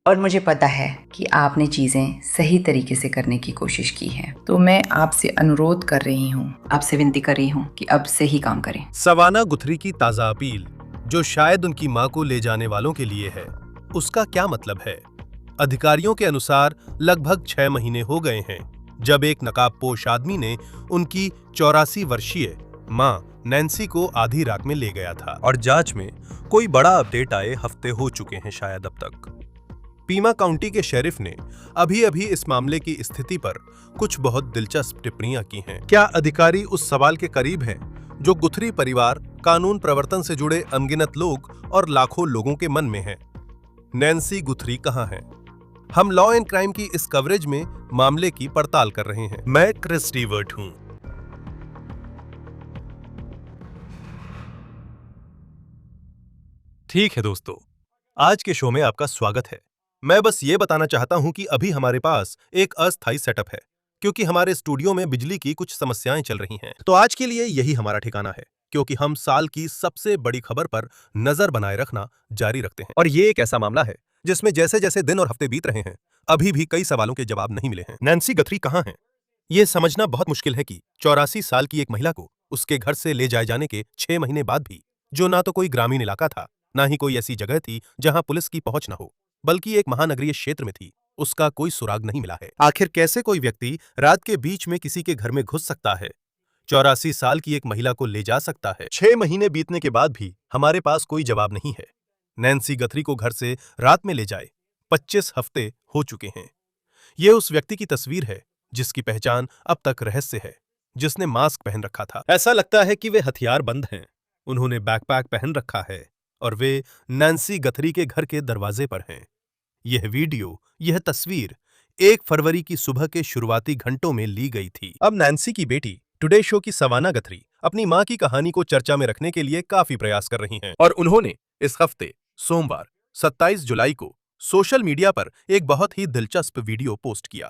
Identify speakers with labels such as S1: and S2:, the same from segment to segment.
S1: और मुझे पता है कि आपने चीज़ें सही तरीके से करने की कोशिश की है। तो मैं आपसे अनुरोध कर रही हूँ, आपसे विनती कर रही हूँ कि अब सही काम करें।
S2: सवाना गुथरी की ताज़ा अपील, जो शायद उनकी मां को ले जाने वालों के लिए है, उसका क्या मतलब है? अधिकारियों के अनुसार लगभग 6 महीने हो गए हैं जब एक नकाबपोश आदमी ने उनकी 84 वर्षीय मां नैन्सी को आधी रात में ले गया था और जांच में कोई बड़ा अपडेट आए हफ्ते हो चुके हैं शायद अब तक। पीमा काउंटी के शेरिफ ने अभी-अभी इस मामले की स्थिति पर कुछ बहुत दिलचस्प टिप्पणियां की हैं। क्या अधिकारी उस सवाल के करीब हैं जो गुथरी परिवार, कानून प्रवर्तन से जुड़े अनगिनत लोग और लाखों लोगों के मन में है? नैन्सी गुथरी कहां है? हम लॉ एंड क्राइम की इस कवरेज में मामले की पड़ताल कर रहे हैं। मैं क्रिस स्टीवर्ट हूं। ठीक है दोस्तों, आज के शो में आपका स्वागत है। मैं बस ये बताना चाहता हूं कि अभी हमारे पास एक अस्थायी सेटअप है क्योंकि हमारे स्टूडियो में बिजली की कुछ समस्याएं चल रही हैं। तो आज के लिए यही हमारा ठिकाना है, क्योंकि हम साल की सबसे बड़ी खबर पर नजर बनाए रखना जारी रखते हैं। और ये एक ऐसा मामला है जिसमें जैसे जैसे दिन और हफ्ते बीत रहे हैं, अभी भी कई सवालों के जवाब नहीं मिले हैं। नैन्सी गथरी कहां है? ये समझना बहुत मुश्किल है कि 84 साल की एक महिला को उसके घर से ले जाए जाने के 6 महीने बाद भी, जो ना तो कोई ग्रामीण इलाका था, ना ही कोई ऐसी जगह थी जहां पुलिस की पहुंच न हो, बल्कि एक महानगरीय क्षेत्र में थी, उसका कोई सुराग नहीं मिला है। आखिर कैसे कोई व्यक्ति रात के बीच में किसी के घर में घुस सकता है, 84 साल की एक महिला को ले जा सकता है? 6 महीने बीतने के बाद भी हमारे पास कोई जवाब नहीं है। नैन्सी गथरी को घर से रात में ले जाए 25 हफ्ते हो चुके हैं। ये उस व्यक्ति की तस्वीर है जिसकी पहचान अब तक रहस्य है, जिसने मास्क पहन रखा था। ऐसा लगता है कि वे हथियारबंद हैं। उन्होंने बैकपैक पहन रखा है और वे नैन्सी गथरी के घर के दरवाजे पर हैं। यह वीडियो, यह तस्वीर 1 फरवरी की सुबह के शुरुआती घंटों में ली गई थी। अब नैन्सी की बेटी टुडे शो की सवाना गथरी अपनी मां की कहानी को चर्चा में रखने के लिए काफी प्रयास कर रही हैं और उन्होंने इस हफ्ते सोमवार 27 जुलाई को सोशल मीडिया पर एक बहुत ही दिलचस्प वीडियो पोस्ट किया।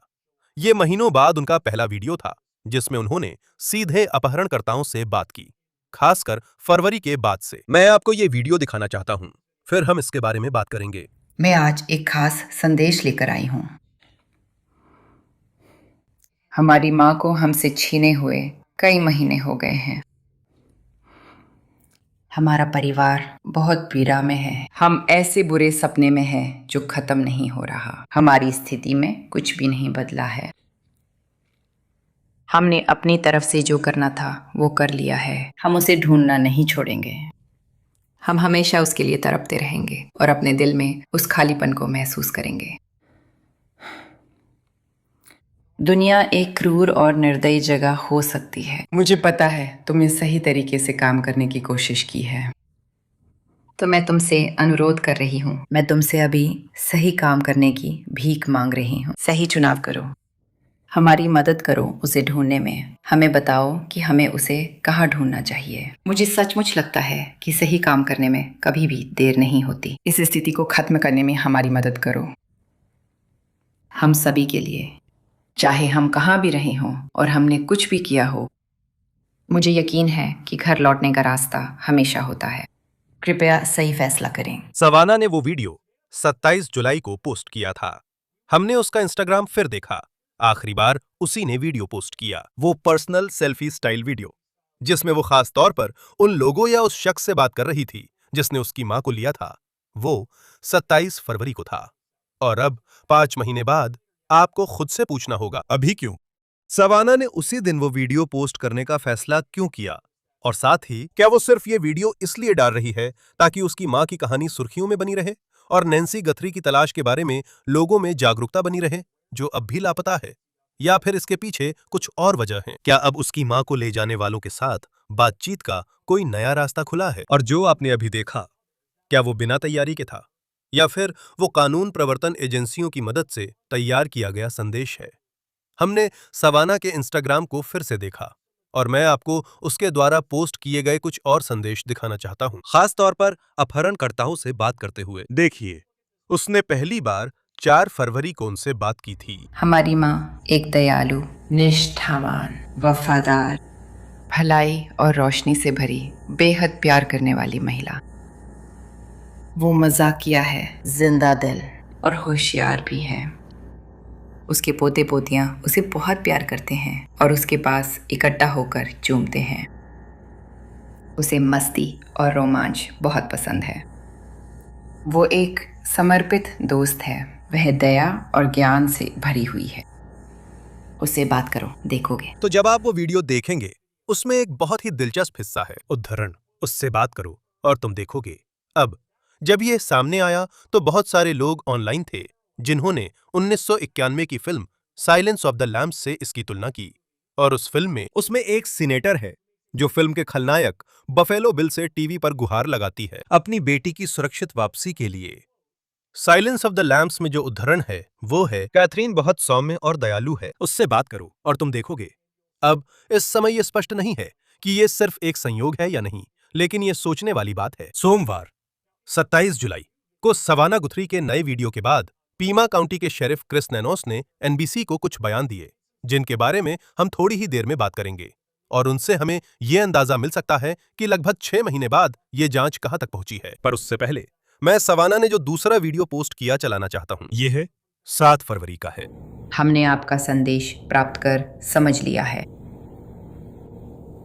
S2: ये महीनों बाद उनका पहला वीडियो था जिसमें उन्होंने सीधे अपहरणकर्ताओं से बात की, खासकर फरवरी के बाद से। मैं आपको ये वीडियो दिखाना चाहता हूं, फिर हम इसके बारे में बात करेंगे।
S1: मैं आज एक खास संदेश लेकर आई हूँ। हमारी माँ को हमसे छीने हुए कई महीने हो गए हैं। हमारा परिवार बहुत पीड़ा में है। हम ऐसे बुरे सपने में हैं जो खत्म नहीं हो रहा। हमारी स्थिति में कुछ भी नहीं बदला है। हमने अपनी तरफ से जो करना था वो कर लिया है। हम उसे ढूंढना नहीं छोड़ेंगे। हम हमेशा उसके लिए तड़पते रहेंगे और अपने दिल में उस खालीपन को महसूस करेंगे। दुनिया एक क्रूर और निर्दयी जगह हो सकती है। मुझे पता है तुमने सही तरीके से काम करने की कोशिश की है, तो मैं तुमसे अनुरोध कर रही हूँ। मैं तुमसे अभी सही काम करने की भीख मांग रही हूँ। सही चुनाव करो, हमारी मदद करो उसे ढूंढने में। हमें बताओ कि हमें उसे कहाँ ढूंढना चाहिए। मुझे सचमुच लगता है कि सही काम करने में कभी भी देर नहीं होती। इस स्थिति को खत्म करने में हमारी मदद करो, हम सभी के लिए, चाहे हम कहाँ भी रहे हों और हमने कुछ भी किया हो। मुझे यकीन है कि घर लौटने का रास्ता हमेशा होता है। कृपया सही फैसला करें।
S2: सवाना ने वो वीडियो 27 जुलाई को पोस्ट किया था। हमने उसका इंस्टाग्राम फिर देखा। आखिरी बार उसी ने वीडियो पोस्ट किया, वो पर्सनल सेल्फी स्टाइल वीडियो, जिसमें वो खास तौर पर उन लोगों या उस शख्स से बात कर रही थी जिसने उसकी मां को लिया था। वो 27 फरवरी को था और अब 5 महीने बाद आपको खुद से पूछना होगा, अभी क्यों? सवाना ने उसी दिन वो वीडियो पोस्ट करने का फैसला क्यों किया? और साथ ही क्या वो सिर्फ ये वीडियो इसलिए डाल रही है ताकि उसकी मां की कहानी सुर्खियों में बनी रहे और नैन्सी गथरी की तलाश के बारे में लोगों में जागरूकता बनी रहे, जो अब भी लापता है? या फिर इसके पीछे कुछ और वजह है? क्या अब उसकी मां को ले जाने वालों के साथ बातचीत का कोई नया रास्ता खुला है? और जो आपने अभी देखा, क्या वो बिना तैयारी के था, या फिर वो कानून प्रवर्तन एजेंसियों की मदद से तैयार किया गया संदेश है? हमने सवाना के इंस्टाग्राम को फिर से देखा और मैं आपको उसके द्वारा पोस्ट किए गए कुछ और संदेश दिखाना चाहता हूं, खास तौर पर अपहरणकर्ताओं से बात करते हुए। देखिए, उसने पहली बार 4 फरवरी को उनसे बात की थी।
S1: हमारी माँ एक दयालु, निष्ठावान, वफादार, भलाई और रोशनी से भरी, बेहद प्यार करने वाली महिला। वो मजाकिया है, जिंदा दिल और होशियार भी है। उसके पोते पोतियां उसे बहुत प्यार करते हैं और उसके पास इकट्ठा होकर चूमते हैं। उसे मस्ती और रोमांच बहुत पसंद है। वो एक समर्पित दोस्त है। वह दया और ज्ञान से भरी हुई है। उससे बात करो, देखोगे।
S2: तो जब आप वो वीडियो देखेंगे, उसमें एक बहुत ही दिलचस्प हिस्सा है, उद्धरण, उससे बात करो और तुम देखोगे। अब जब ये सामने आया तो बहुत सारे लोग ऑनलाइन थे जिन्होंने 1991 की film Silence of the Lambs से इसकी तुलना की। और उस फिल्म में उसमें एक सीनेटर है जो फिल्म के खलनायक बफेलो बिल से टीवी पर गुहार लगाती है अपनी बेटी की सुरक्षित वापसी के लिए। साइलेंस ऑफ द लैम्प्स में जो उद्धरण है वो है, कैथरीन बहुत सौम्य और दयालु है, उससे बात करो और तुम देखोगे। अब इस समय यह स्पष्ट नहीं है कि ये सिर्फ एक संयोग है या नहीं, लेकिन ये सोचने वाली बात है। सोमवार 27 जुलाई को सवाना गुथरी के नए वीडियो के बाद पीमा काउंटी के शेरिफ क्रिस नैनोस ने एनबीसी को कुछ बयान दिए जिनके बारे में हम थोड़ी ही देर में बात करेंगे, और उनसे हमें यह अंदाजा मिल सकता है कि लगभग 6 महीने बाद ये जांच कहां तक पहुंची है। पर उससे पहले मैं सवाना ने जो दूसरा वीडियो पोस्ट किया चलाना चाहता हूं। यह है 7 फरवरी का है।
S1: हमने आपका संदेश प्राप्त कर समझ लिया है।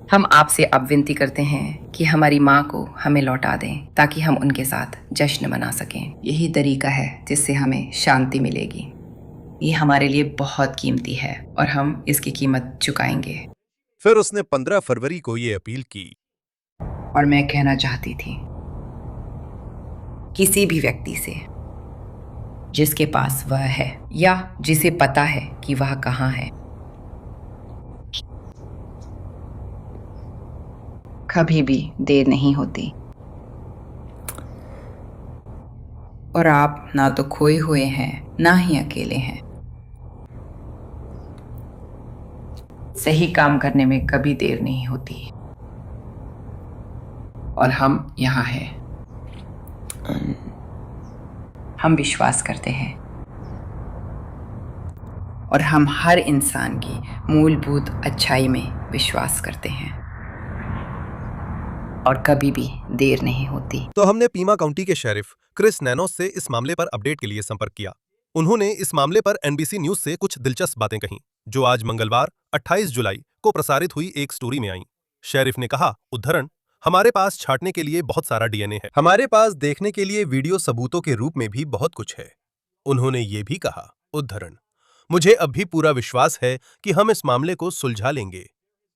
S1: हम आपसे अब विनती करते हैं कि हमारी माँ को हमें लौटा दें ताकि हम उनके साथ जश्न मना सकें। यही तरीका है जिससे हमें शांति मिलेगी। ये हमारे लिए बहुत कीमती है और हम इसकी कीमत चुकाएंगे।
S2: फिर उसने 15 फरवरी को ये अपील की।
S1: और मैं कहना चाहती थी, किसी भी व्यक्ति से जिसके पास वह है या जिसे पता है कि वह कहाँ है, कभी भी देर नहीं होती। और आप ना तो खोए हुए हैं ना ही अकेले हैं। सही काम करने में कभी देर नहीं होती। और हम यहाँ हैं। हम विश्वास करते हैं और हम हर इंसान की मूलभूत अच्छाई में विश्वास करते हैं और कभी भी देर नहीं होती।
S2: तो हमने पीमा काउंटी के शेरिफ क्रिस नैनोस से इस मामले पर अपडेट के लिए संपर्क किया। उन्होंने इस मामले पर एनबीसी न्यूज से कुछ दिलचस्प बातें कहीं जो आज मंगलवार 28 जुलाई को प्रसारित हुई एक स्टोरी में आई। शेरिफ ने कहा, उद्धरण, हमारे पास छांटने के लिए बहुत सारा डीएनए है। हमारे पास देखने के लिए वीडियो सबूतों के रूप में भी बहुत कुछ है। उन्होंने ये भी कहा, उद्धरण, मुझे अब भी पूरा विश्वास है कि हम इस मामले को सुलझा लेंगे।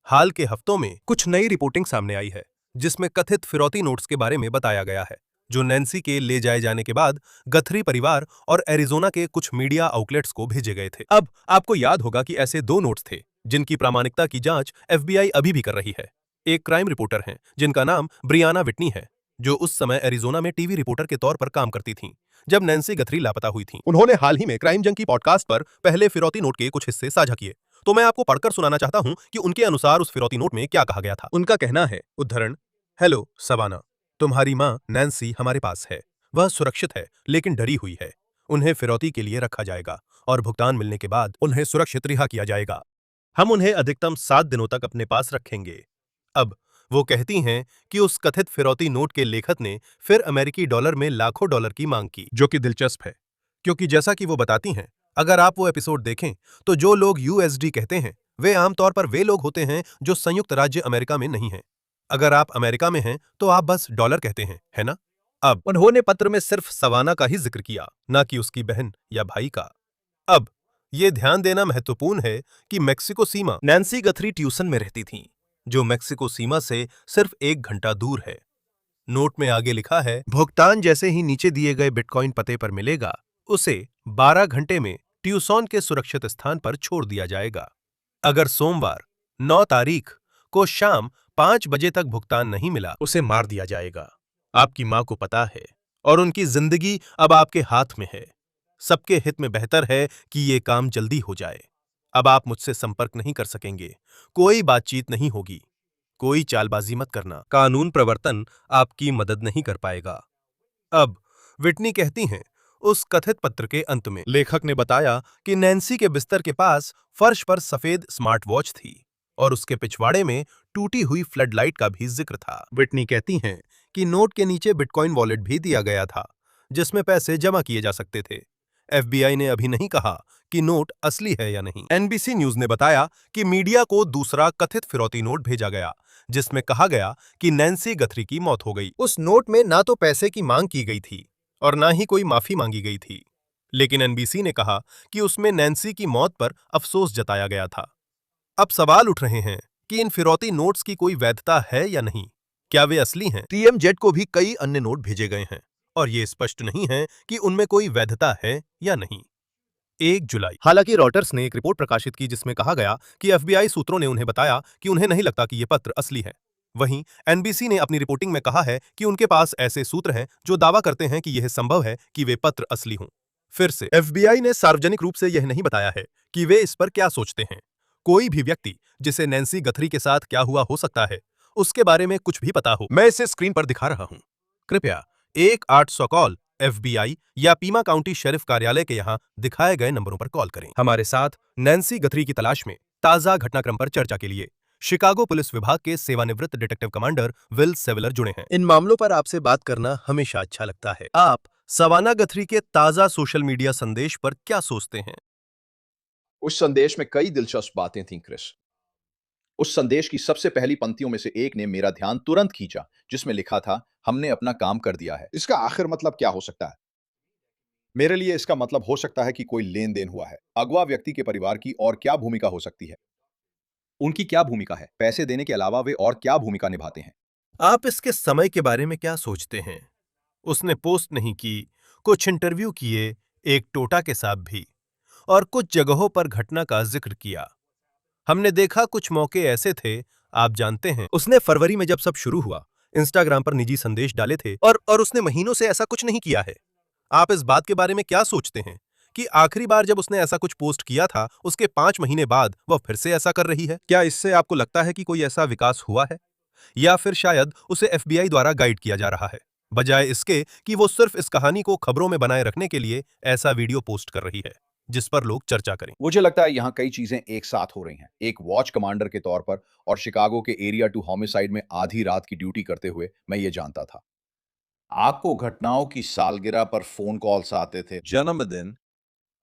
S2: हाल के हफ्तों में कुछ नई रिपोर्टिंग सामने आई है जिसमें कथित फिरौती नोट्स के बारे में बताया गया है जो नैन्सी के ले जाए जाने के बाद गथरी परिवार और एरिजोना के कुछ मीडिया आउटलेट्स को भेजे गए थे। अब आपको याद होगा कि ऐसे 2 नोट्स थे जिनकी प्रामाणिकता की जांच एफबीआई अभी भी कर रही है। एक क्राइम रिपोर्टर हैं जिनका नाम ब्रियाना विटनी है, जो उस समय एरिजोना में टीवी रिपोर्टर के तौर पर काम करती थीं जब नैन्सी गथरी लापता हुई थीं। उन्होंने हाल ही में क्राइम जंग की पॉडकास्ट पर पहले फिरौती नोट के कुछ हिस्से साझा किए, तो मैं आपको पढ़कर सुनाना चाहता हूं कि उनके अनुसार उस फिरौती नोट में क्या कहा गया था। उनका कहना है, उद्धरण, हेलो सवाना, तुम्हारी माँ नैन्सी हमारे पास है। वह सुरक्षित है लेकिन डरी हुई है। उन्हें फिरौती के लिए रखा जाएगा और भुगतान मिलने के बाद उन्हें सुरक्षित रिहा किया जाएगा। हम उन्हें अधिकतम 7 दिनों तक अपने पास रखेंगे। अब वो कहती हैं कि उस कथित फिरौती नोट के लेखक ने फिर अमेरिकी डॉलर में लाखों डॉलर की मांग की, जो कि दिलचस्प है क्योंकि जैसा कि वो बताती हैं, अगर आप वो एपिसोड देखें तो जो लोग यूएसडी कहते हैं वे आमतौर पर वे लोग होते हैं जो संयुक्त राज्य अमेरिका में नहीं हैं। अगर आप अमेरिका में हैं तो आप बस डॉलर कहते हैं, है ना? अब उन्होंने पत्र में सिर्फ सवाना का ही जिक्र किया, ना कि उसकी बहन या भाई का। अब ये ध्यान देना महत्वपूर्ण है कि मेक्सिको सीमा नैन्सी गथरी ट्यूसन में रहती थीं, जो मेक्सिको सीमा से सिर्फ 1 घंटा दूर है। नोट में आगे लिखा है, भुगतान जैसे ही नीचे दिए गए बिटकॉइन पते पर मिलेगा, उसे 12 घंटे में ट्यूसॉन के सुरक्षित स्थान पर छोड़ दिया जाएगा। अगर सोमवार 9 तारीख को शाम 5 बजे तक भुगतान नहीं मिला, उसे मार दिया जाएगा। आपकी मां को पता है और उनकी जिंदगी अब आपके हाथ में है। सबके हित में बेहतर है कि ये काम जल्दी हो जाए। अब आप मुझसे संपर्क नहीं कर सकेंगे, कोई बातचीत नहीं होगी, कोई चालबाजी मत करना। कानून प्रवर्तन आपकी मदद नहीं कर पाएगा। अब विटनी कहती हैं, उस कथित पत्र के अंत में लेखक ने बताया कि नैन्सी के बिस्तर के पास फर्श पर सफेद स्मार्ट वॉच थी और उसके पिछवाड़े में टूटी हुई फ्लड लाइट का भी जिक्र था। विटनी कहती हैं कि नोट के नीचे बिटकॉइन वॉलेट भी दिया गया था जिसमें पैसे जमा किए जा सकते थे। एफबीआई ने अभी नहीं कहा कि नोट असली है या नहीं। एनबीसी न्यूज ने बताया कि मीडिया को दूसरा कथित फिरौती नोट भेजा गया, जिसमें कहा गया कि नैन्सी गथरी की मौत हो गई। उस नोट में ना तो पैसे की मांग की गई थी और ना ही कोई माफी मांगी गई थी, लेकिन एनबीसी ने कहा कि उसमें नैन्सी की मौत पर अफसोस जताया गया था। अब सवाल उठ रहे हैं कि इन फिरौती नोट्स की कोई वैधता है या नहीं, क्या वे असली हैं? टीएमजेड को भी कई अन्य नोट भेजे गए हैं और ये स्पष्ट नहीं है कि उनमें कोई वैधता है या नहीं। 1 जुलाई। हालांकि रॉयटर्स ने एक रिपोर्ट प्रकाशित की जिसमें कहा गया कि एफबीआई सूत्रों ने उन्हें बताया कि उन्हें नहीं लगता कि ये पत्र असली है। वहीं एनबीसी ने अपनी रिपोर्टिंग में कहा है कि उनके पास ऐसे सूत्र हैं जो दावा करते हैं कि यह संभव है कि वे पत्र असली हों। फिर से एफबीआई ने सार्वजनिक रूप से यह नहीं बताया है कि वे इस पर क्या सोचते हैं। कोई भी व्यक्ति जिसे नैन्सी गथरी के साथ क्या हुआ हो सकता है, उसके बारे में कुछ भी पता हो, मैं इसे स्क्रीन पर दिखा रहा हूं। कृपया 1-800 कॉल एफबीआई या पीमा काउंटी शेरिफ कार्यालय के यहां दिखाए गए नंबरों पर कॉल करें। हमारे साथ नैन्सी गथरी की तलाश में ताजा घटनाक्रम पर चर्चा के लिए शिकागो पुलिस विभाग के सेवानिवृत्त डिटेक्टिव कमांडर विल सेविलर जुड़े हैं। इन मामलों पर आपसे बात करना हमेशा अच्छा लगता है। आप सवाना गथरी के ताजा सोशल मीडिया संदेश पर क्या सोचते हैं?
S3: उस संदेश में कई दिलचस्प बातें थीं, क्रिस। उस संदेश की सबसे पहली पंक्तियों में से एक ने मेरा ध्यान तुरंत खींचा, जिसमें लिखा था, हमने अपना काम कर दिया है। इसका आखिर मतलब क्या हो सकता है? मेरे लिए इसका मतलब हो सकता है कि कोई लेन-देन हुआ है। अगवा व्यक्ति के परिवार की और क्या भूमिका हो सकती है? उनकी क्या भूमिका है? पैसे देने के अलावा वे और क्या भूमिका निभाते हैं?
S2: आप इसके समय के बारे में क्या सोचते हैं? उसने पोस्ट नहीं की, कुछ इंटरव्यू किए, एक टोटा के साथ भी, और कुछ जगहों पर घटना का जिक्र किया। हमने देखा कुछ मौके ऐसे थे, आप जानते हैं, उसने फरवरी में जब सब शुरू हुआ, इंस्टाग्राम पर निजी संदेश डाले थे और उसने महीनों से ऐसा कुछ नहीं किया है। आप इस बात के बारे में क्या सोचते हैं कि आखिरी बार जब उसने ऐसा कुछ पोस्ट किया था, उसके 5 महीने बाद वह फिर से ऐसा कर रही है? क्या इससे आपको लगता है कि कोई ऐसा विकास हुआ है? या फिर शायद उसे एफबीआई द्वारा गाइड किया जा रहा है, बजाय इसके कि वो सिर्फ इस कहानी को खबरों में बनाए रखने के लिए ऐसा वीडियो पोस्ट कर रही है जिस पर लोग चर्चा करें?
S3: मुझे लगता है यहाँ कई चीजें एक साथ हो रही हैं। एक वॉच कमांडर के तौर पर और शिकागो के एरिया 2 होमिसाइड में आधी रात की ड्यूटी करते हुए मैं ये जानता था। आपको घटनाओं की सालगिरह पर फोन कॉल्स आते थे, जन्मदिन।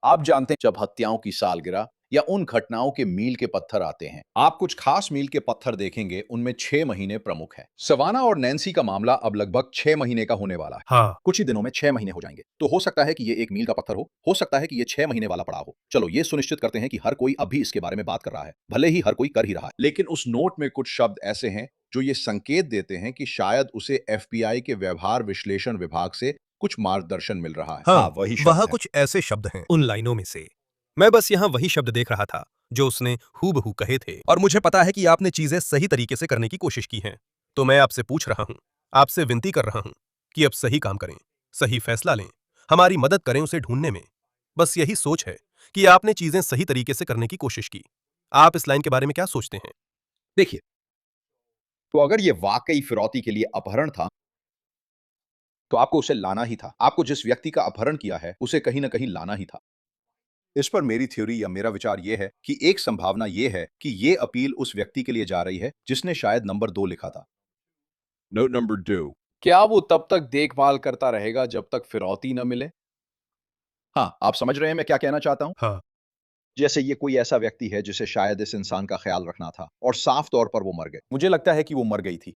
S3: आप जानते हैं, जब हत्याओं की सालगिरह या उन घटनाओं के मील के पत्थर आते हैं, आप कुछ खास मील के पत्थर देखेंगे, उनमें 6 महीने प्रमुख है। सवाना और नैन्सी का मामला अब लगभग 6 महीने का होने वाला है।
S2: हाँ,
S3: कुछ ही दिनों में 6 महीने हो जाएंगे। तो हो सकता है कि ये एक मील का पत्थर हो सकता है कि ये 6 महीने वाला पड़ाव हो। चलो ये सुनिश्चित करते हैं कि हर कोई अभी इसके बारे में बात कर रहा है, भले ही हर कोई कर ही रहा है। लेकिन उस नोट में कुछ शब्द ऐसे हैं जो ये संकेत देते हैं कि शायद उसे एफबीआई के व्यवहार विश्लेषण विभाग से कुछ मार्गदर्शन मिल रहा है।
S2: हाँ,
S3: वही शब्द
S2: वहाँ
S3: है।
S2: कुछ ऐसे शब्द हैं उन लाइनों में से। मैं बस यहाँ वही शब्द देख रहा था जो उसने हूबहू कहे थे, और मुझे पता है कि आपने चीजें सही तरीके से करने की कोशिश की हैं। तो मैं आपसे पूछ रहा हूँ, आपसे विनती कर रहा हूँ कि अब सही काम करें, सही फैसला लें, हमारी मदद करें उसे ढूंढने में। बस यही सोच है कि आपने चीजें सही तरीके से करने की कोशिश की। आप इस लाइन के बारे में क्या सोचते हैं?
S3: देखिए, तो अगर ये वाकई फिरौती के लिए अपहरण था, तो आपको उसे लाना ही था। आपको जिस व्यक्ति का अपहरण किया है, उसे कहीं न कहीं लाना ही था। इस पर मेरी थ्योरी या मेरा विचार ये है कि एक संभावना ये है कि ये अपील उस व्यक्ति के लिए जा रही है जिसने शायद नंबर 2 लिखा था। Note number 2। क्या वो तब तक देखभाल करता रहेगा जब तक फिरौती न मिले? हाँ, आप समझ रहे हैं मैं क्या कहना चाहता हूँ?
S2: हाँ,
S3: जैसे ये कोई ऐसा व्यक्ति है जिसे शायद इस इंसान का ख्याल रखना था और साफ तौर पर वो मर गए। मुझे लगता है कि वो मर गई थी।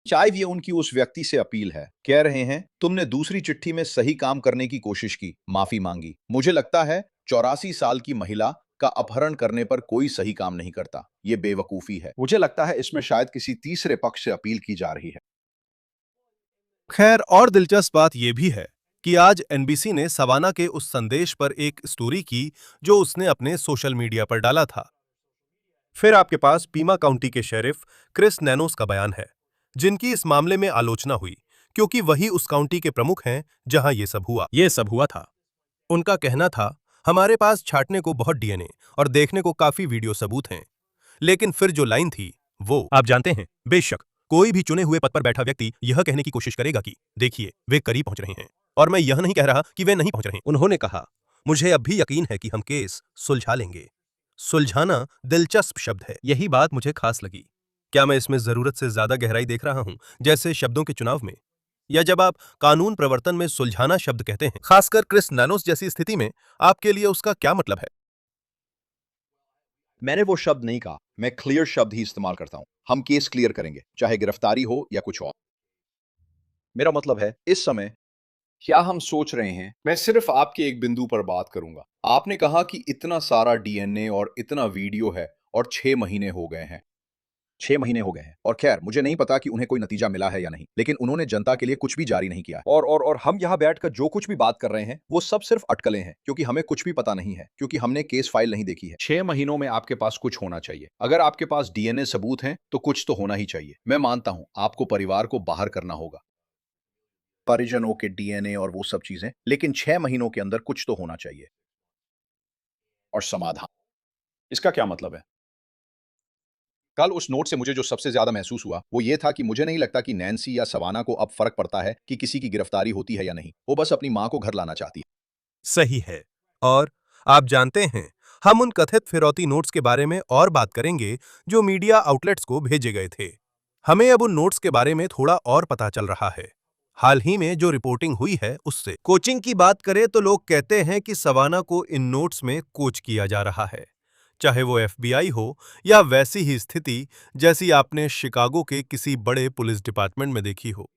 S3: शायद ये उनकी उस व्यक्ति से अपील है। कह रहे हैं, तुमने दूसरी चिट्ठी में सही काम करने की कोशिश की, माफी मांगी। मुझे लगता है 84 साल की महिला का अपहरण करने पर कोई सही काम नहीं करता। ये बेवकूफी है। मुझे लगता है इसमें शायद किसी तीसरे पक्ष से अपील की जा रही है।
S2: खैर, और दिलचस्प बात यह भी है कि आज एनबीसी ने सवाना के उस संदेश पर एक स्टोरी की जो उसने अपने सोशल मीडिया पर डाला था। फिर आपके पास पीमा काउंटी के शेरिफ क्रिस नैनोस का बयान है, जिनकी इस मामले में आलोचना हुई क्योंकि वही उस काउंटी के प्रमुख हैं जहां ये सब हुआ था। उनका कहना था, हमारे पास छांटने को बहुत डीएनए और देखने को काफी वीडियो सबूत हैं, लेकिन फिर जो लाइन थी वो आप जानते हैं, बेशक कोई भी चुने हुए पद पर बैठा व्यक्ति यह कहने की कोशिश करेगा कि देखिए वे करीब पहुंच रहे हैं, और मैं यह नहीं कह रहा कि वे नहीं पहुंच रहे। उन्होंने कहा, मुझे अब भी यकीन है कि हम केस सुलझा लेंगे। सुलझाना दिलचस्प शब्द है, यही बात मुझे खास लगी। क्या मैं इसमें जरूरत से ज्यादा गहराई देख रहा हूं, जैसे शब्दों के चुनाव में? या जब आप कानून प्रवर्तन में सुलझाना शब्द कहते हैं, खासकर क्रिस नानोस जैसी स्थिति में, आपके लिए उसका क्या मतलब है?
S3: मैंने वो शब्द नहीं कहा, मैं क्लियर शब्द ही इस्तेमाल करता हूं। हम केस क्लियर करेंगे, चाहे गिरफ्तारी हो या कुछ और। मेरा मतलब है, इस समय क्या हम सोच रहे हैं, मैं सिर्फ आपके एक बिंदु पर बात करूंगा। आपने कहा कि इतना सारा डीएनए और इतना वीडियो है और 6 महीने हो गए हैं। 6 महीने हो गए हैं और खैर मुझे नहीं पता कि उन्हें कोई नतीजा मिला है या नहीं, लेकिन उन्होंने जनता के लिए कुछ भी जारी नहीं किया है। और हम यहाँ बैठकर जो कुछ भी बात कर रहे हैं वो सब सिर्फ अटकलें हैं, क्योंकि हमें कुछ भी पता नहीं है, क्योंकि हमने केस फाइल नहीं देखी है। 6 महीनों में आपके पास कुछ होना चाहिए। अगर आपके पास डीएनए सबूत हैं तो कुछ तो होना ही चाहिए। मैं मानता हूं आपको परिवार को बाहर करना होगा, परिजनों के डीएनए और वो सब चीजें, लेकिन 6 महीनों के अंदर कुछ तो होना चाहिए। और समाधान, इसका क्या मतलब है? कल उस नोट से मुझे जो सबसे ज्यादा महसूस हुआ वो ये था कि मुझे नहीं लगता कि नैन्सी या सवाना को अब फर्क पड़ता है कि किसी की गिरफ्तारी होती है या नहीं। वो बस अपनी मां को घर लाना चाहती है।
S2: सही है। और आप जानते हैं, हम उन कथित फिरौती नोट्स के बारे में और बात करेंगे जो मीडिया आउटलेट्स को भेजे गए थे। हमें अब उन नोट्स के बारे में थोड़ा और पता चल रहा है। हाल ही में जो रिपोर्टिंग हुई है उससे कोचिंग की बात करें तो लोग कहते हैं कि सवाना को इन नोट्स में कोच किया जा रहा है, चाहे वो एफबीआई हो या वैसी ही स्थिति जैसी आपने शिकागो के किसी बड़े पुलिस डिपार्टमेंट में देखी हो।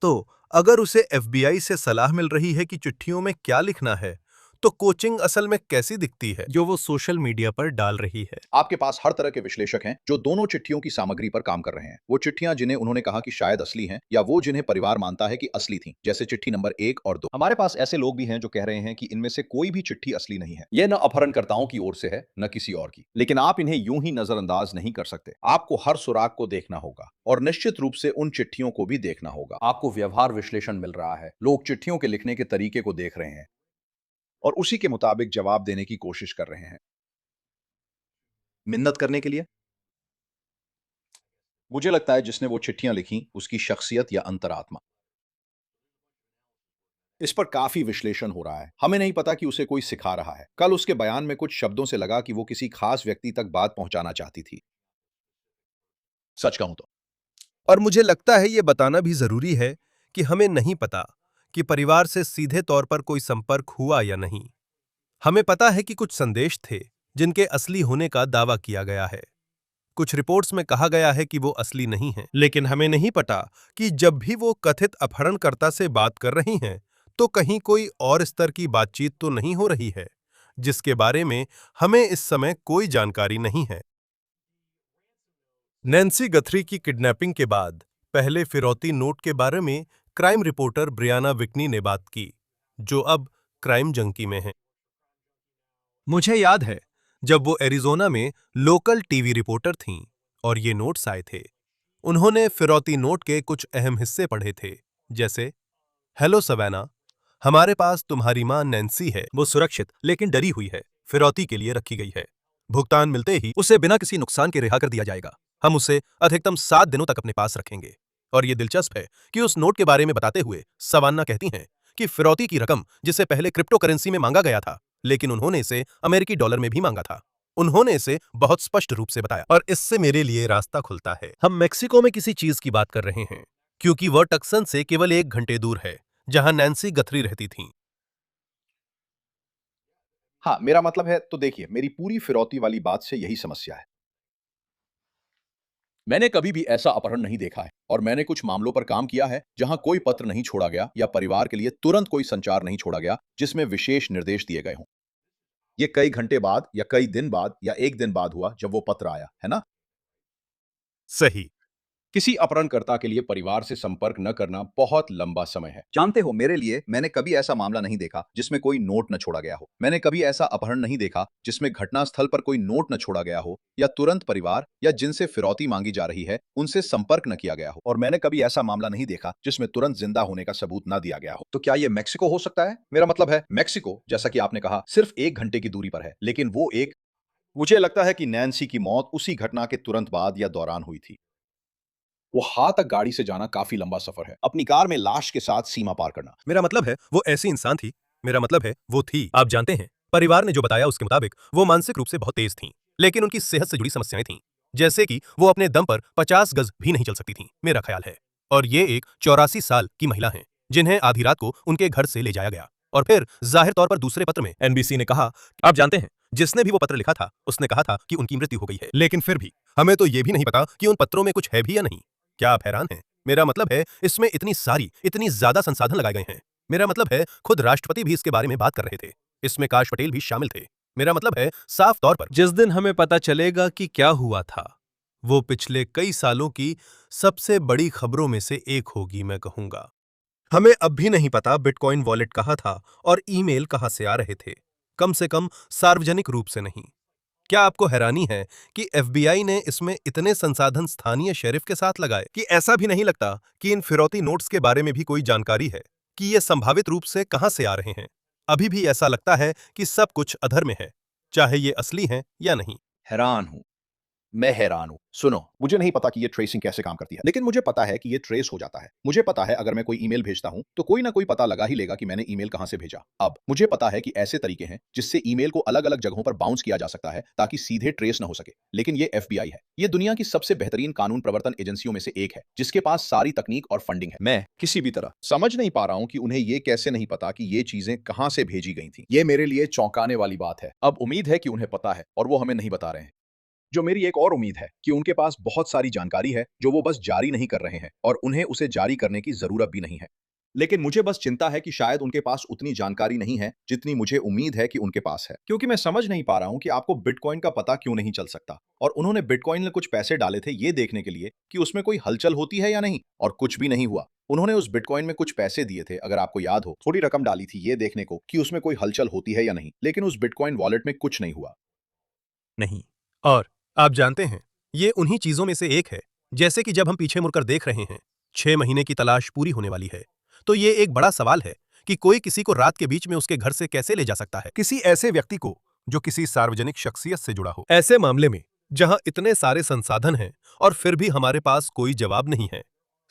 S2: तो अगर उसे एफबीआई से सलाह मिल रही है कि चिट्ठियों में क्या लिखना है, तो कोचिंग असल में कैसी दिखती है जो वो सोशल मीडिया पर डाल रही है?
S3: आपके पास हर तरह के विश्लेषक हैं जो दोनों चिट्ठियों की सामग्री पर काम कर रहे हैं। वो चिट्ठियां जिन्हें उन्होंने कहा कि शायद असली हैं, या वो जिन्हें परिवार मानता है कि असली थीं, जैसे चिट्ठी नंबर 1 और 2। हमारे पास ऐसे लोग भी हैं जो कह रहे हैं कि इनमें से कोई भी चिट्ठी असली नहीं है। यह न अपहरणकर्ताओं की ओर से है, न किसी और की। लेकिन आप इन्हें यूं ही नजरअंदाज नहीं कर सकते। आपको हर सुराग को देखना होगा और निश्चित रूप से उन चिट्ठियों को भी देखना होगा। आपको व्यवहार विश्लेषण मिल रहा है। लोग चिट्ठियों के लिखने के तरीके को देख रहे हैं और उसी के मुताबिक जवाब देने की कोशिश कर रहे हैं। मिन्नत करने के लिए, मुझे लगता है जिसने वो चिट्ठियां लिखी उसकी शख्सियत या अंतरात्मा, इस पर काफी विश्लेषण हो रहा है। हमें नहीं पता कि उसे कोई सिखा रहा है। कल उसके बयान में कुछ शब्दों से लगा कि वो किसी खास व्यक्ति तक बात पहुंचाना चाहती थी, सच कहूं तो।
S2: और मुझे लगता है ये बताना भी जरूरी है कि हमें नहीं पता कि परिवार से सीधे तौर पर कोई संपर्क हुआ या नहीं। हमें पता है कि कुछ संदेश थे जिनके असली होने का दावा किया गया है। कुछ रिपोर्ट्स में कहा गया है कि वो असली नहीं हैं, लेकिन हमें नहीं पता कि जब भी वो कथित अपहरणकर्ता से बात कर रही हैं, तो कहीं कोई और स्तर की बातचीत तो नहीं हो रही है, जिसके बारे में हमें इस समय कोई जानकारी नहीं है। नैन्सी गथरी की किडनैपिंग के बाद पहले फिरौती नोट के बारे में क्राइम रिपोर्टर ब्रियाना विकनी ने बात की, जो अब क्राइम जंकी में है। मुझे याद है जब वो एरिजोना में लोकल टीवी रिपोर्टर थीं और ये नोट्स आए थे। उन्होंने फिरौती नोट के कुछ अहम हिस्से पढ़े थे, जैसे, हेलो सवैना, हमारे पास तुम्हारी मां नैन्सी है। वो सुरक्षित लेकिन डरी हुई है। फिरौती के लिए रखी गई है। भुगतान मिलते ही उसे बिना किसी नुकसान के रिहा कर दिया जाएगा। हम उसे अधिकतम 7 दिनों तक अपने पास रखेंगे। और ये दिलचस्प है कि उस नोट के बारे में बताते हुए सवान्ना कहती हैं कि फिरौती की रकम जिसे पहले क्रिप्टो करेंसी में मांगा गया था, लेकिन उन्होंने इसे अमेरिकी डॉलर में भी मांगा था। उन्होंने इसे बहुत स्पष्ट रूप से बताया और इससे मेरे लिए रास्ता खुलता है। हम मेक्सिको में किसी चीज की बात कर रहे हैं, क्योंकि वह टक्सन से केवल 1 घंटे दूर है, जहां नैन्सी गथरी रहती थीं।
S3: हाँ, मेरा मतलब है, तो देखिए, मेरी पूरी फिरौती वाली बात से यही समस्या है। मैंने कभी भी ऐसा अपहरण नहीं देखा है और मैंने कुछ मामलों पर काम किया है जहां कोई पत्र नहीं छोड़ा गया या परिवार के लिए तुरंत कोई संचार नहीं छोड़ा गया जिसमें विशेष निर्देश दिए गए हों। ये कई घंटे बाद या कई दिन बाद या 1 दिन बाद हुआ जब वो पत्र आया, है ना?
S2: सही।
S3: किसी अपहरणकर्ता के लिए परिवार से संपर्क न करना बहुत लंबा समय है। जानते हो, मेरे लिए मैंने कभी ऐसा मामला नहीं देखा जिसमें कोई नोट न छोड़ा गया हो। मैंने कभी ऐसा अपहरण नहीं देखा जिसमें घटनास्थल पर कोई नोट न छोड़ा गया हो या तुरंत परिवार या जिनसे फिरौती मांगी जा रही है उनसे संपर्क न किया गया हो। और मैंने कभी ऐसा मामला नहीं देखा जिसमें तुरंत जिंदा होने का सबूत न दिया गया हो। तो क्या ये मेक्सिको हो सकता है? मेरा मतलब है, मेक्सिको, जैसा कि आपने कहा, सिर्फ 1 घंटे की दूरी पर है, लेकिन वो एक, मुझे लगता है कि नैन्सी की मौत उसी घटना के तुरंत बाद या दौरान हुई थी। वहां तक गाड़ी से जाना काफी लंबा सफर है, अपनी कार में लाश के साथ सीमा पार करना।
S2: मेरा मतलब है वो ऐसी इंसान थी। मेरा मतलब है वो थी। आप जानते हैं, परिवार ने जो बताया उसके मुताबिक वो मानसिक रूप से बहुत तेज थीं, लेकिन उनकी सेहत से जुड़ी समस्याएं थीं, जैसे कि वो अपने दम पर 50 गज भी नहीं चल सकती थीं, मेरा ख्याल है। और ये एक 84 साल की महिला हैं जिन्हें आधी रात को उनके घर से ले जाया गया। और फिर जाहिर तौर पर दूसरे पत्र में एनबीसी ने कहा, आप जानते हैं जिसने भी वो पत्र लिखा था उसने कहा था कि उनकी मृत्यु हो गई है, लेकिन फिर भी हमें तो ये भी नहीं पता कि उन पत्रों में कुछ है भी या नहीं। क्या आप हैरान हैं? मेरा मतलब है इसमें इतनी ज्यादा संसाधन लगाए गए हैं। मेरा मतलब है खुद राष्ट्रपति भी इसके बारे में बात कर रहे थे। इसमें काश पटेल भी शामिल थे। मेरा मतलब है साफ तौर पर जिस दिन हमें पता चलेगा कि क्या हुआ था वो पिछले कई सालों की सबसे बड़ी खबरों में से एक होगी, मैं कहूंगा। हमें अब भी नहीं पता बिटकॉइन वॉलेट कहाँ था और ईमेल कहाँ से आ रहे थे, कम से कम सार्वजनिक रूप से नहीं। क्या आपको हैरानी है कि एफबीआई ने इसमें इतने संसाधन स्थानीय शेरिफ के साथ लगाए कि ऐसा भी नहीं लगता कि इन फिरौती नोट्स के बारे में भी कोई जानकारी है कि ये संभावित रूप से कहां से आ रहे हैं। अभी भी ऐसा लगता है कि सब कुछ अधर में है, चाहे ये असली हैं या नहीं।
S3: हैरान हूं। मैं हैरान हूं। सुनो, मुझे नहीं पता कि ये ट्रेसिंग कैसे काम करती है, लेकिन मुझे पता है कि ये ट्रेस हो जाता है। मुझे पता है अगर मैं कोई ईमेल भेजता हूं तो कोई ना कोई पता लगा ही लेगा कि मैंने ईमेल कहां से भेजा। अब मुझे पता है कि ऐसे तरीके हैं जिससे ईमेल को अलग अलग जगहों पर बाउंस किया जा सकता है ताकि सीधे ट्रेस ना हो सके। लेकिन ये एफबीआई है, ये दुनिया की सबसे बेहतरीन कानून प्रवर्तन एजेंसियों में से एक है जिसके पास सारी तकनीक और फंडिंग है। मैं किसी भी तरह समझ नहीं पा रहा हूं कि उन्हें ये कैसे नहीं पता कि ये चीजें कहां से भेजी गई थी। ये मेरे लिए चौंकाने वाली बात है। अब उम्मीद है कि उन्हें पता है और वो हमें नहीं बता रहे हैं। जो मेरी एक और उम्मीद है कि उनके पास बहुत सारी जानकारी है जो वो बस जारी नहीं कर रहे हैं और उन्हें उसे जारी करने की जरूरत भी नहीं है। लेकिन मुझे बस चिंता है कि शायद उनके पास उतनी जानकारी नहीं है जितनी मुझे उम्मीद है कि उनके पास है, क्योंकि मैं समझ नहीं पा रहा हूं कि आपको बिटकॉइन का पता क्यों नहीं चल सकता। और उन्होंने बिटकॉइन में कुछ पैसे डाले थे ये देखने के लिए कि उसमें कोई हलचल होती है या नहीं, और कुछ भी नहीं हुआ। उन्होंने उस बिटकॉइन में कुछ पैसे दिए थे, अगर आपको याद हो, थोड़ी रकम डाली थी ये देखने को कि उसमें कोई हलचल होती है या नहीं, लेकिन उस बिटकॉइन वॉलेट में कुछ नहीं हुआ।
S2: नहीं। और आप जानते हैं ये उन्हीं चीजों में से एक है, जैसे कि जब हम पीछे मुड़कर देख रहे हैं 6 महीने की तलाश पूरी होने वाली है, तो ये एक बड़ा सवाल है कि कोई किसी को रात के बीच में उसके घर से कैसे ले जा सकता है, किसी ऐसे व्यक्ति को जो किसी सार्वजनिक शख्सियत से जुड़ा हो। ऐसे मामले में जहां इतने सारे संसाधन हैं और फिर भी हमारे पास कोई जवाब नहीं है।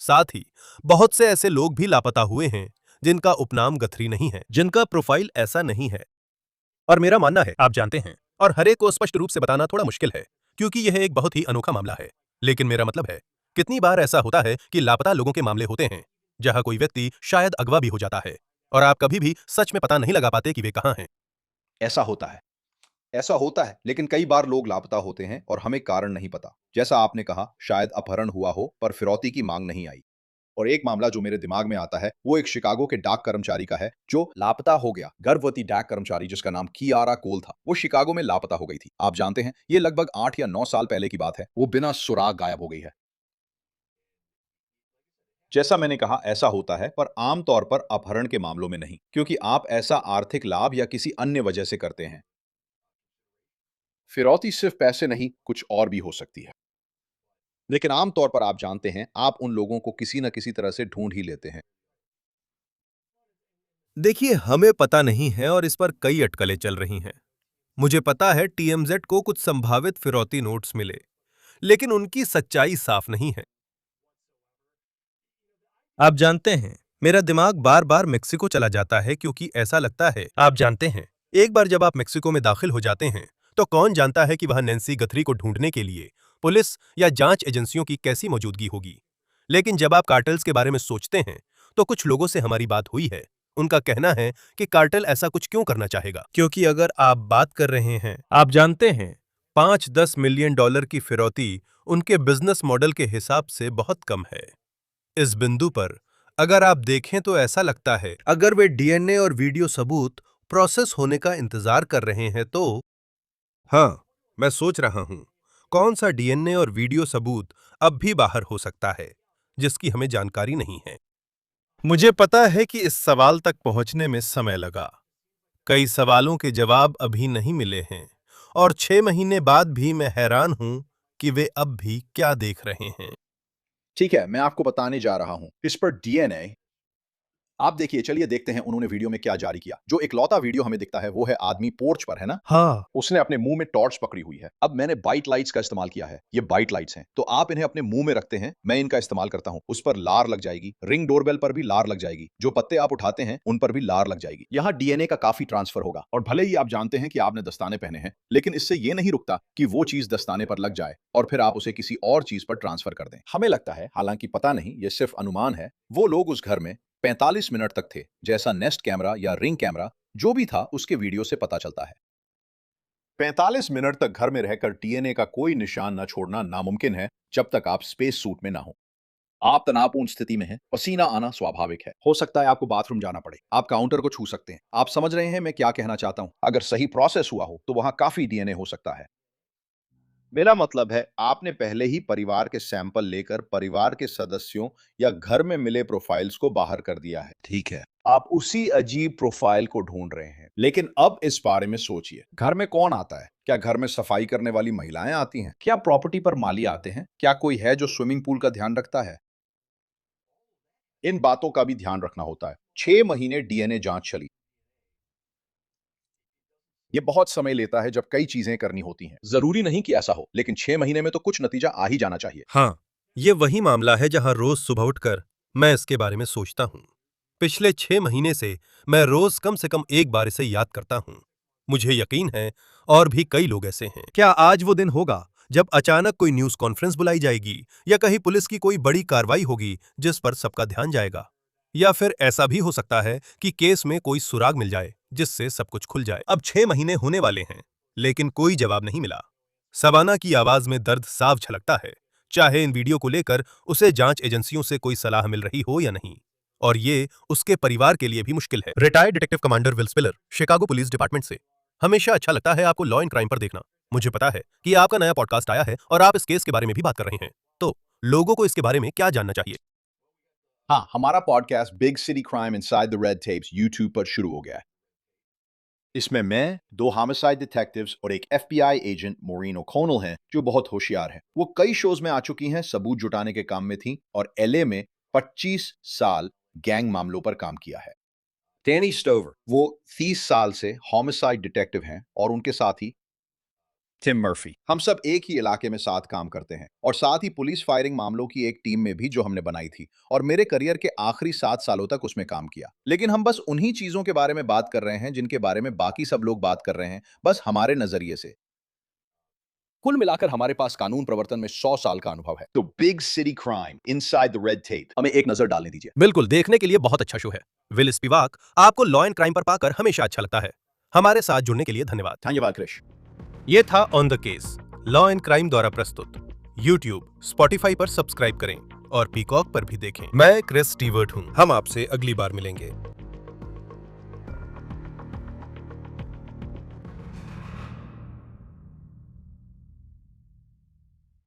S2: साथ ही बहुत से ऐसे लोग भी लापता हुए हैं जिनका उपनाम गथरी नहीं है, जिनका प्रोफाइल ऐसा नहीं है। और मेरा मानना है आप जानते हैं, और हरेक को स्पष्ट रूप से बताना थोड़ा मुश्किल है क्योंकि यह एक बहुत ही अनोखा मामला है, लेकिन मेरा मतलब है कितनी बार ऐसा होता है कि लापता लोगों के मामले होते हैं जहां कोई व्यक्ति शायद अगवा भी हो जाता है और आप कभी भी सच में पता नहीं लगा पाते कि वे कहां हैं।
S3: ऐसा होता है। ऐसा होता है, लेकिन कई बार लोग लापता होते हैं और हमें कारण नहीं पता। जैसा आपने कहा, शायद अपहरण हुआ हो पर फिरौती की मांग नहीं आई। और एक मामला जो मेरे दिमाग में आता है वो एक शिकागो के डाक कर्मचारी का है जो लापता हो गया। गर्भवती डाक कर्मचारी जिसका नाम कियारा कोल था, वो शिकागो में लापता हो गई थी। आप जानते हैं ये लगभग 8 या 9 साल पहले की बात है। वो बिना सुराग गायब हो गई है। जैसा मैंने कहा, ऐसा होता है पर आमतौर पर अपहरण के मामलों में नहीं, क्योंकि आप ऐसा आर्थिक लाभ या किसी अन्य वजह से करते हैं। फिरौती सिर्फ पैसे नहीं, कुछ और भी हो सकती है। लेकिन आमतौर पर आप जानते हैं, आप उन लोगों को किसी न किसी तरह से ढूंढ ही लेते हैं।
S2: देखिए, हमें पता नहीं है और इस पर कई अटकलें चल रही हैं। मुझे पता है टीएमजेड को कुछ संभावित फिरौती नोट्स मिले, लेकिन उनकी सच्चाई साफ नहीं है। आप जानते हैं मेरा दिमाग बार बार मेक्सिको चला जाता है क्योंकि ऐसा लगता है, आप जानते हैं एक बार जब आप मेक्सिको में दाखिल हो जाते हैं तो कौन जानता है कि वहां नैन्सी गथरी को ढूंढने के लिए पुलिस या जांच एजेंसियों की कैसी मौजूदगी होगी। लेकिन जब आप कार्टल्स के बारे में सोचते हैं तो कुछ लोगों से हमारी बात हुई है। उनका कहना है कि कार्टेल ऐसा कुछ क्यों करना चाहेगा, क्योंकि अगर आप बात कर रहे हैं, आप जानते हैं, 5-10 मिलियन डॉलर की फिरौती उनके बिजनेस मॉडल के हिसाब से बहुत कम है। इस बिंदु पर अगर आप देखें तो ऐसा लगता है अगर वे डीएनए और वीडियो सबूत प्रोसेस होने का इंतजार कर रहे हैं तो हाँ, मैं सोच रहा हूं कौन सा डीएनए और वीडियो सबूत अब भी बाहर हो सकता है जिसकी हमें जानकारी नहीं है। मुझे पता है कि इस सवाल तक पहुंचने में समय लगा। कई सवालों के जवाब अभी नहीं मिले हैं और 6 महीने बाद भी मैं हैरान हूं कि वे अब भी क्या देख रहे हैं।
S3: ठीक है, मैं आपको बताने जा रहा हूं। इस पर डीएनए आप देखिए, चलिए देखते हैं उन्होंने वीडियो में क्या जारी किया। जो इकलौता वीडियो हमें दिखता है वो है आदमी पोर्च पर, है ना?
S2: हाँ।
S3: उसने अपने मुंह में टॉर्च पकड़ी हुई है। अब मैंने बाइट लाइट्स का इस्तेमाल किया है। ये बाइट लाइट्स हैं, तो आप इन्हें अपने मुंह में रखते हैं, मैं इनका इस्तेमाल करता हूं। उस पर लार लग जाएगी, रिंग डोरबेल पर भी लार लग जाएगी, जो पत्ते आप उठाते हैं उन पर भी लार लग जाएगी। यहाँ डीएनए का काफी ट्रांसफर होगा। और भले ही आप जानते हैं कि आपने दस्ताने पहने हैं, लेकिन इससे ये नहीं रुकता कि वो चीज दस्ताने पर लग जाए और फिर आप उसे किसी और चीज पर ट्रांसफर कर दें। हमें लगता है, हालांकि पता नहीं, ये सिर्फ अनुमान है, वो लोग उस घर में 45 मिनट तक थे, जैसा नेस्ट कैमरा या रिंग कैमरा जो भी था उसके वीडियो से पता चलता है। 45 मिनट तक घर में रहकर डीएनए का कोई निशान न छोड़ना नामुमकिन है जब तक आप स्पेस सूट में ना हो। आप तनावपूर्ण स्थिति में हैं, पसीना आना स्वाभाविक है, हो सकता है आपको बाथरूम जाना पड़े, आप काउंटर को छू सकते हैं। आप समझ रहे हैं मैं क्या कहना चाहता हूं? अगर सही प्रोसेस हुआ हो तो वहां काफी डीएनए हो सकता है। मेरा मतलब है, आपने पहले ही परिवार के सैंपल लेकर परिवार के सदस्यों या घर में मिले प्रोफाइल्स को बाहर कर दिया है। ठीक है, आप उसी अजीब प्रोफाइल को ढूंढ रहे हैं। लेकिन अब इस बारे में सोचिए, घर में कौन आता है? क्या घर में सफाई करने वाली महिलाएं आती हैं? क्या प्रॉपर्टी पर माली आते हैं? क्या कोई है जो स्विमिंग पूल का ध्यान रखता है? इन बातों का भी ध्यान रखना होता है। 6 महीने डीएनए जांच चली। ये बहुत समय लेता है जब कई चीजें करनी होती हैं। जरूरी नहीं कि ऐसा हो, लेकिन 6 महीने में तो कुछ नतीजा आ ही जाना चाहिए।
S2: हाँ, ये वही मामला है जहां रोज सुबह उठकर मैं इसके बारे में सोचता हूँ। पिछले 6 महीने से मैं रोज कम से कम एक बार इसे याद करता हूँ। मुझे यकीन है और भी कई लोग ऐसे हैं। क्या आज वो दिन होगा जब अचानक कोई न्यूज़ कॉन्फ्रेंस बुलाई जाएगी या कहीं पुलिस की कोई बड़ी कार्रवाई होगी जिस पर सबका ध्यान जाएगा? या फिर ऐसा भी हो सकता है कि केस में कोई सुराग मिल जाए जिससे सब कुछ खुल जाए। अब 6 महीने होने वाले हैं, लेकिन कोई जवाब नहीं मिला। सबाना की आवाज में दर्द साफ झलकता है, चाहे इन वीडियो को लेकर उसे जांच एजेंसियों से कोई सलाह मिल रही हो या नहीं। और ये उसके परिवार के लिए भी मुश्किल है। Retired detective commander will स्पिलर, Chicago police department से। हमेशा अच्छा लगता है आपको लॉ एंड क्राइम पर देखना। मुझे पता है कि आपका नया पॉडकास्ट आया है और आप इस केस के बारे में भी बात कर रहे हैं। तो लोगों को इसके बारे में क्या जानना चाहिए?
S3: हाँ, हमारा podcast big city crime inside the red tapes YouTube पर शुरू हो गया है। इसमें मैं, 2 होमिसाइड डिटेक्टिव्स और एक एफबीआई एजेंट मोरीन ओ'कॉनल हैं जो बहुत होशियार हैं। वो कई शोज में आ चुकी हैं, सबूत जुटाने के काम में थी और एलए में 25 साल गैंग मामलों पर काम किया है। डैनी स्टोवर, वो 30 साल से होमिसाइड डिटेक्टिव हैं और उनके साथ ही टिम मर्फी। हम सब एक ही इलाके में साथ काम करते हैं और साथ ही पुलिस फायरिंग मामलों की एक टीम में भी जो हमने बनाई थी और मेरे करियर के आखिरी 7 सालों तक उसमें काम किया। लेकिन हम बस उन्हीं चीजों के बारे में बात कर रहे हैं जिनके बारे में बाकी सब लोग बात कर रहे हैं, बस हमारे नजरिए से। कुल मिलाकर हमारे पास कानून प्रवर्तन में 100 साल का अनुभव है। तो big city crime inside the red tape, हमें एक नजर डालने दीजिए।
S2: बिल्कुल, देखने के लिए बहुत अच्छा शो है। विल स्पिवाक आपको लॉ एंड क्राइम पर पाकर हमेशा अच्छा लगता है। हमारे साथ जुड़ने के लिए धन्यवाद।
S3: धन्यवाद क्रिश।
S2: ये था on the case, law and crime द्वारा प्रस्तुत। यूट्यूब, स्पॉटिफाई पर सब्सक्राइब करें और पीकॉक पर भी देखें। मैं क्रिस स्टीवर्ट हूँ। हम आपसे अगली बार मिलेंगे।